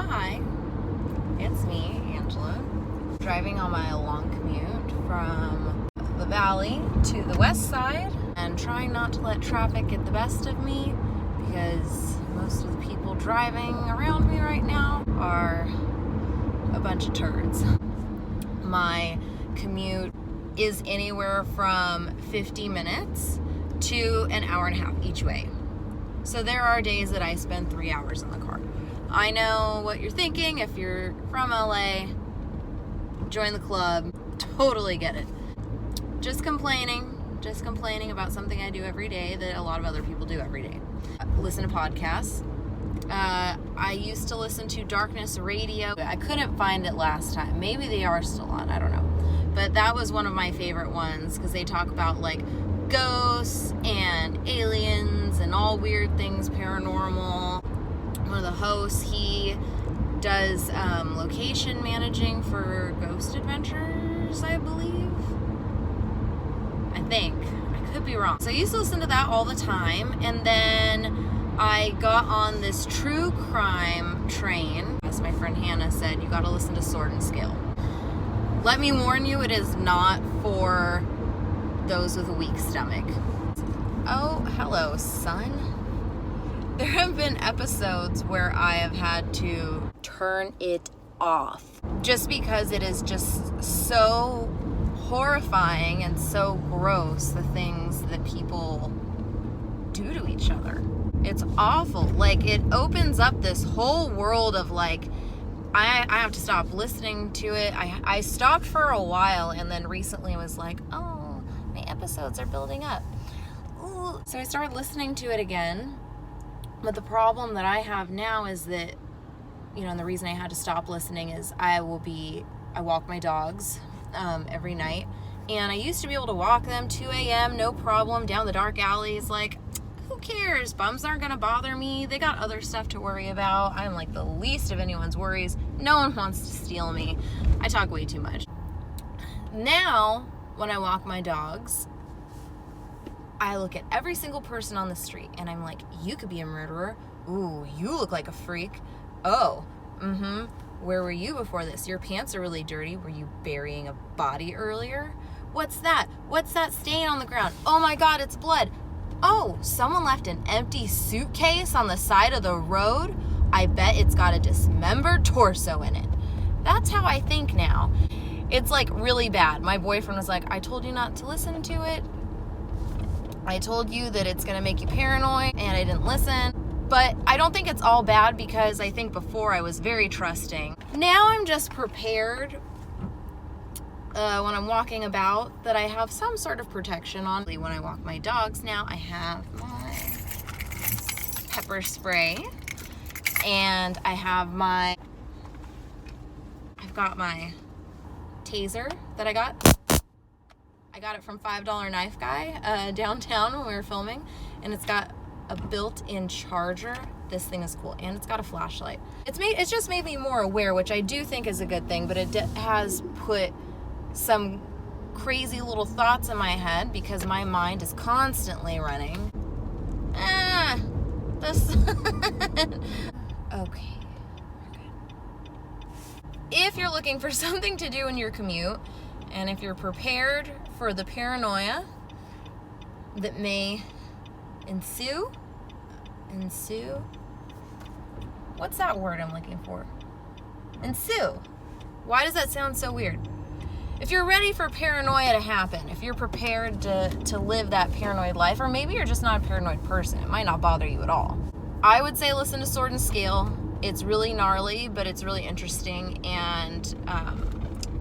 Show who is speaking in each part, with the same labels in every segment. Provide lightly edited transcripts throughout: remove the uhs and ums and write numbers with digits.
Speaker 1: Hi, it's me, Angela, driving on my long commute from the valley to the west side and trying not to let traffic get the best of me because most of the people driving around me right now are a bunch of turds. My commute is anywhere from 50 minutes to an hour and a half each way. So there are days that I spend 3 hours in the car. I know what you're thinking. If you're from LA, join the club. Totally get it. Just complaining about something I do every day that a lot of other people do every day. Listen to podcasts. I used to listen to Darkness Radio. I couldn't find it last time. Maybe they are still on. I don't know. But that was one of my favorite ones because they talk about like ghosts and aliens and all weird things paranormal. One of the hosts, he does location managing for Ghost Adventures, I believe. I think. I could be wrong. So I used to listen to that all the time, and then I got on this true crime train. As my friend Hannah said, you gotta listen to Sword and Scale. Let me warn you, it is not for those with a weak stomach. Oh, hello, son. There have been episodes where I have had to turn it off just because it is just so horrifying and so gross, the things that people do to each other. It's awful. Like, it opens up this whole world of like, I have to stop listening to it. I stopped for a while and then recently was like, oh, my episodes are building up. Ooh. So I started listening to it again. But the problem that I have now is that, and the reason I had to stop listening is I walk my dogs every night. And I used to be able to walk them 2 a.m., no problem, down the dark alleys. Like, who cares? Bums aren't going to bother me. They got other stuff to worry about. I'm like the least of anyone's worries. No one wants to steal me. I talk way too much. Now, when I walk my dogs, I look at every single person on the street and I'm like, you could be a murderer. Ooh, you look like a freak. Oh, where were you before this? Your pants are really dirty. Were you burying a body earlier? What's that? What's that stain on the ground? Oh my God, it's blood. Oh, someone left an empty suitcase on the side of the road. I bet it's got a dismembered torso in it. That's how I think now. It's like really bad. My boyfriend was like, I told you not to listen to it. I told you that it's going to make you paranoid, and I didn't listen. But I don't think it's all bad because I think before I was very trusting. Now I'm just prepared when I'm walking about that I have some sort of protection on. When I walk my dogs now, I have my pepper spray, and I've got my taser that I got. I got it from $5 Knife Guy downtown when we were filming, and it's got a built-in charger. This thing is cool, and it's got a flashlight. It's just made me more aware, which I do think is a good thing, but it has put some crazy little thoughts in my head because my mind is constantly running. Okay. If you're looking for something to do in your commute, and if you're prepared for the paranoia that may ensue, what's that word I'm looking for? Ensue. Why does that sound so weird? If you're ready for paranoia to happen, if you're prepared to live that paranoid life, or maybe you're just not a paranoid person, it might not bother you at all. I would say listen to Sword and Scale. It's really gnarly, but it's really interesting, and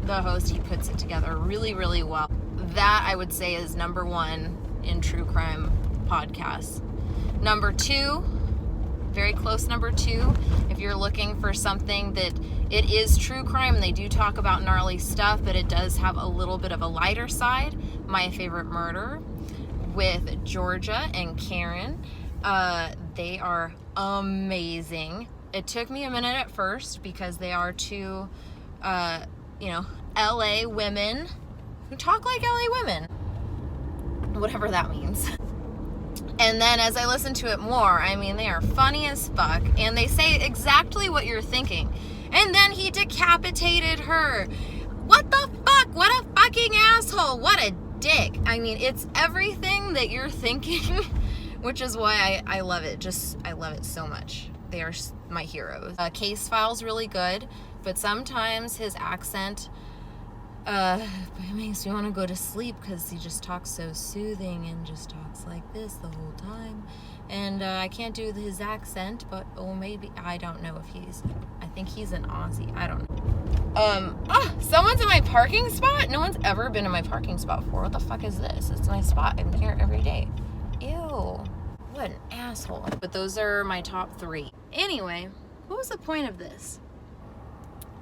Speaker 1: the host, he puts it together really, really well. That, I would say, is number one in true crime podcasts. Number two, very close number two, if you're looking for something that it is true crime, and they do talk about gnarly stuff, but it does have a little bit of a lighter side, My Favorite Murder with Georgia and Karen. They are amazing. It took me a minute at first because they are two LA women who talk like LA women, whatever that means. And then as I listen to it more, I mean, they are funny as fuck, and they say exactly what you're thinking. And then he decapitated her. What the fuck? What a fucking asshole. What a dick. I mean, it's everything that you're thinking, which is why I love it. I love it so much. They are my heroes. Case File's really good, but sometimes his accent it makes me want to go to sleep because he just talks so soothing and just talks like this the whole time. And I can't do his accent, but maybe, I don't know if I think he's an Aussie. I don't know. Someone's in my parking spot? No one's ever been in my parking spot before. What the fuck is this? It's my spot. I'm here every day. Ew. What an asshole. But those are my top 3. Anyway, what was the point of this?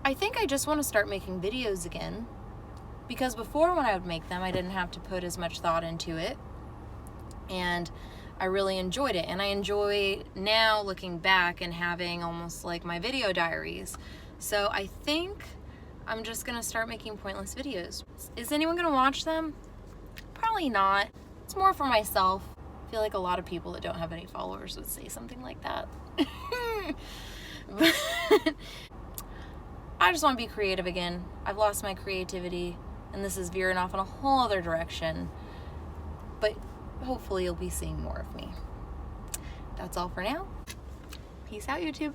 Speaker 1: I think I just want to start making videos again. Because before, when I would make them, I didn't have to put as much thought into it. And I really enjoyed it. And I enjoy now looking back and having almost like my video diaries. So I think I'm just going to start making pointless videos. Is anyone going to watch them? Probably not. It's more for myself. I feel like a lot of people that don't have any followers would say something like that. But I just want to be creative again. I've lost my creativity, and this is veering off in a whole other direction. But hopefully you'll be seeing more of me. That's all for now. Peace out, YouTube.